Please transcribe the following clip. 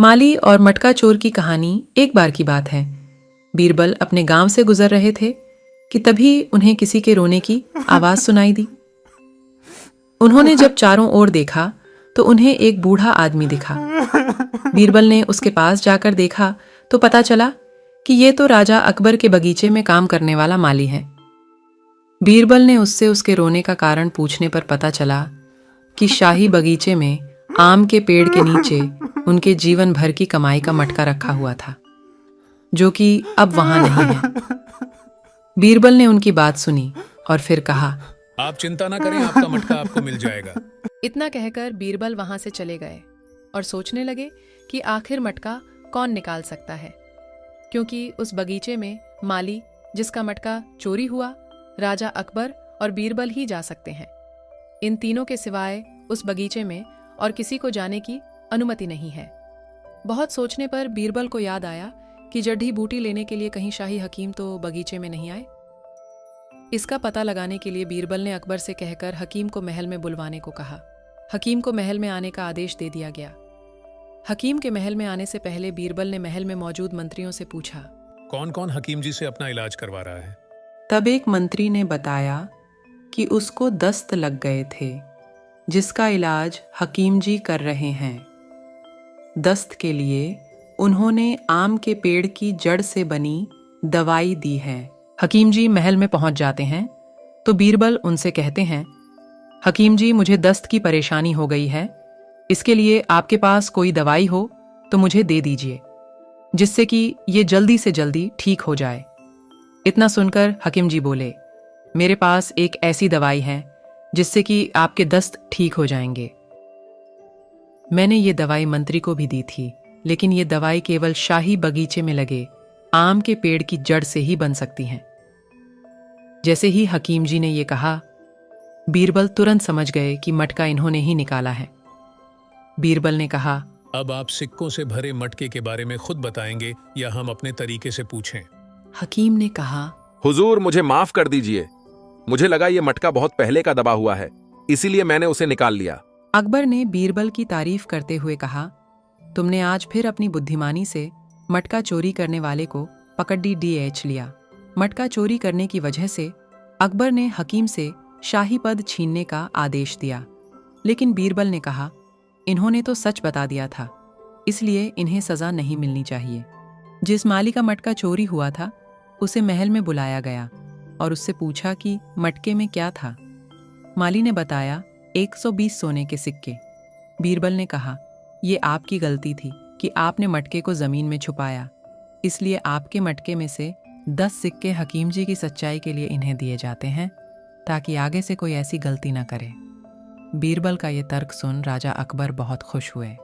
माली और मटका चोर की कहानी एक बार की बात है। बीरबल अपने गांव से गुजर रहे थे कि तभी उन्हें किसी के रोने की आवाज सुनाई दी। उन्होंने जब चारों ओर देखा तो उन्हें एक बूढ़ा आदमी दिखा। बीरबल ने उसके पास जाकर देखा तो पता चला कि ये तो राजा अकबर के बगीचे में काम करने वाला माली है। बीरबल ने उससे उसके रोने का कारण पूछने पर पता चला कि शाही बगीचे में आम के पेड़ के नीचे उनके जीवन भर की कमाई का मटका रखा हुआ था, जो कि अब वहां नहीं है। बीरबल ने उनकी बात सुनी और फिर कहा, आप चिंता ना करें, आपका मटका आपको मिल जाएगा। इतना कहकर बीरबल वहां से चले गए और सोचने लगे कि आखिर मटका कौन निकाल सकता है, क्योंकि उस बगीचे में माली, जिसका मटका चोरी हुआ, राजा अकबर और बीरबल ही जा सकते हैं। इन तीनों के सिवाय उस बगीचे में और किसी को जाने की अनुमति नहीं है। बहुत सोचने पर बीरबल को याद आया कि जड़ी बूटी लेने के लिए कहीं शाही हकीम तो बगीचे में नहीं आए। इसका पता लगाने के लिए बीरबल ने अकबर से कहकर हकीम को महल में बुलवाने को कहा। हकीम को महल में आने का आदेश दे दिया गया। हकीम के महल में आने से पहले बीरबल ने महल में मौजूद मंत्रियों से पूछा, कौन कौन हकीम जी से अपना इलाज करवा रहा है? तब एक मंत्री ने बताया कि उसको दस्त लग गए थे, जिसका इलाज हकीम जी कर रहे हैं। दस्त के लिए उन्होंने आम के पेड़ की जड़ से बनी दवाई दी है। हकीम जी महल में पहुंच जाते हैं तो बीरबल उनसे कहते हैं, हकीम जी, मुझे दस्त की परेशानी हो गई है, इसके लिए आपके पास कोई दवाई हो तो मुझे दे दीजिए, जिससे कि ये जल्दी से जल्दी ठीक हो जाए। इतना सुनकर हकीम जी बोले, मेरे पास एक ऐसी दवाई है जिससे कि आपके दस्त ठीक हो जाएंगे। मैंने ये दवाई मंत्री को भी दी थी, लेकिन ये दवाई केवल शाही बगीचे में लगे आम के पेड़ की जड़ से ही बन सकती हैं। जैसे ही हकीम जी ने ये कहा, बीरबल तुरंत समझ गए कि मटका इन्होंने ही निकाला है। बीरबल ने कहा, अब आप सिक्कों से भरे मटके के बारे में खुद बताएंगे या हम अपने तरीके से पूछें? हकीम ने कहा, हुजूर, मुझे माफ कर दीजिए, मुझे लगा ये मटका बहुत पहले का दबा हुआ है, इसीलिए मैंने उसे निकाल लिया। अकबर ने बीरबल की तारीफ करते हुए कहा, तुमने आज फिर अपनी बुद्धिमानी से मटका चोरी करने वाले को पकड़ी DH लिया। मटका चोरी करने की वजह से अकबर ने हकीम से शाही पद छीनने का आदेश दिया, लेकिन बीरबल ने कहा, इन्होंने तो सच बता दिया था, इसलिए इन्हें सजा नहीं मिलनी चाहिए। जिस माली का मटका चोरी हुआ था उसे महल में बुलाया गया और उससे पूछा कि मटके में क्या था। माली ने बताया, 120 सोने के सिक्के। बीरबल ने कहा, ये आपकी गलती थी कि आपने मटके को जमीन में छुपाया, इसलिए आपके मटके में से 10 सिक्के हकीम जी की सच्चाई के लिए इन्हें दिए जाते हैं, ताकि आगे से कोई ऐसी गलती न करे। बीरबल का ये तर्क सुन राजा अकबर बहुत खुश हुए।